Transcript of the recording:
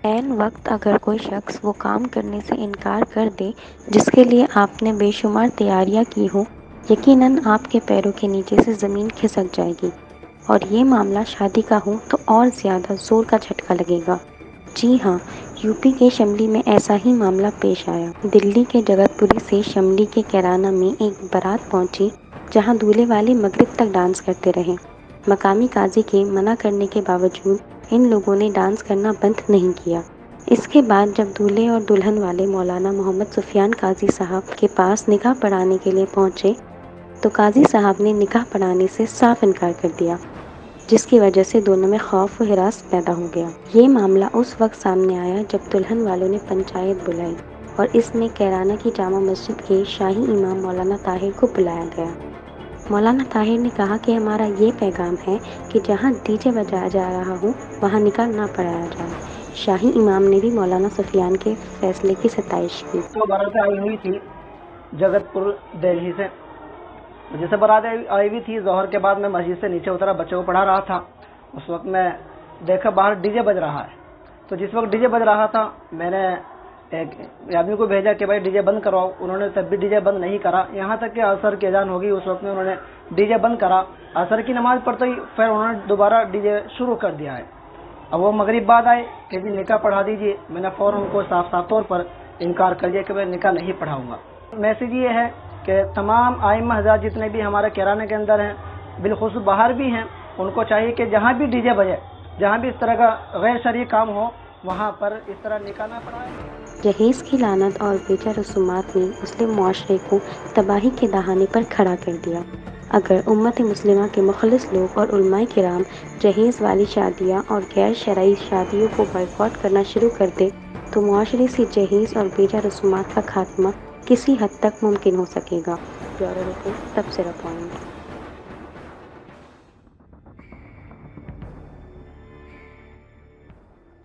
عین وقت اگر کوئی شخص وہ کام کرنے سے انکار کر دے جس کے لیے آپ نے بے شمار تیاریاں کی ہوں، یقیناً آپ کے پیروں کے نیچے سے زمین کھسک جائے گی، اور یہ معاملہ شادی کا ہو تو اور زیادہ زور کا جھٹکا لگے گا۔ جی ہاں، یو پی کے شملی میں ایسا ہی معاملہ پیش آیا۔ دلی کے جگت پوری سے شملی کے کیرانہ میں ایک بارات پہنچی جہاں دولہے والے مغرب تک ڈانس کرتے رہے۔ مقامی قاضی کے منع کرنے کے باوجود ان لوگوں نے ڈانس کرنا بند نہیں کیا۔ اس کے بعد جب دولہے اور دلہن والے مولانا محمد سفیان قاضی صاحب کے پاس نکاح پڑھانے کے لیے پہنچے تو قاضی صاحب نے نکاح پڑھانے سے صاف انکار کر دیا، جس کی وجہ سے دونوں میں خوف و ہراس پیدا ہو گیا۔ یہ معاملہ اس وقت سامنے آیا جب دلہن والوں نے پنچایت بلائی اور اس میں کیرانہ کی جامع مسجد کے شاہی امام مولانا طاہر کو بلایا گیا۔ مولانا طاہر نے کہا کہ ہمارا یہ پیغام ہے کہ جہاں ڈی جے بجایا جا رہا ہو وہاں نکاح نہ پڑھایا جائے۔ شاہی امام نے بھی مولانا سفیان کے فیصلے کی ستائش کی۔ تو بارات آئی ہوئی تھی جگت پور دہلی سے، جیسے بارات آئی ہوئی تھی ظہر کے بعد میں مسجد سے نیچے اترا، بچوں کو پڑھا رہا تھا۔ اس وقت میں دیکھا باہر ڈی جے بج رہا ہے، تو جس وقت ڈی جے بج رہا تھا میں نے ایک آدمی کو بھیجا کہ بھائی ڈی جے بند کرواؤ۔ انہوں نے تب بھی ڈی جے بند نہیں کرا، یہاں تک کہ عصر کی اذان ہوگی اس وقت میں انہوں نے ڈی جے بند کرا۔ عصر کی نماز پڑھتے ہی پھر انہوں نے دوبارہ ڈی جے شروع کر دیا ہے۔ اب وہ مغرب بعد آئے کہ جی نکاح پڑھا دیجیے، میں نے فوراً ان کو صاف صاف طور پر انکار کر دیا کہ میں نکاح نہیں پڑھاؤں گا۔ میسیج یہ ہے کہ تمام ائمہ حضرات جتنے بھی ہمارے کیرانہ کے اندر ہیں، بالخصوص باہر بھی ہیں، ان کو چاہیے کہ جہاں بھی ڈی جے بجے، جہاں بھی اس طرح کا غیر شرعی کام ہو وہاں پر اس طرح نکاح نہ پڑھائیں۔ جہیز کی لعنت اور بیجا رسومات نے مسلم معاشرے کو تباہی کے دہانے پر کھڑا کر دیا۔ اگر امت مسلمہ کے مخلص لوگ اور علماء کرام جہیز والی شادیاں اور غیر شرعی شادیوں کو بائیکاٹ کرنا شروع کر دے تو معاشرے سے جہیز اور بیجا رسومات کا خاتمہ کسی حد تک ممکن ہو سکے گا۔ بیورو رپورٹ تبصرہ پوائنٹ۔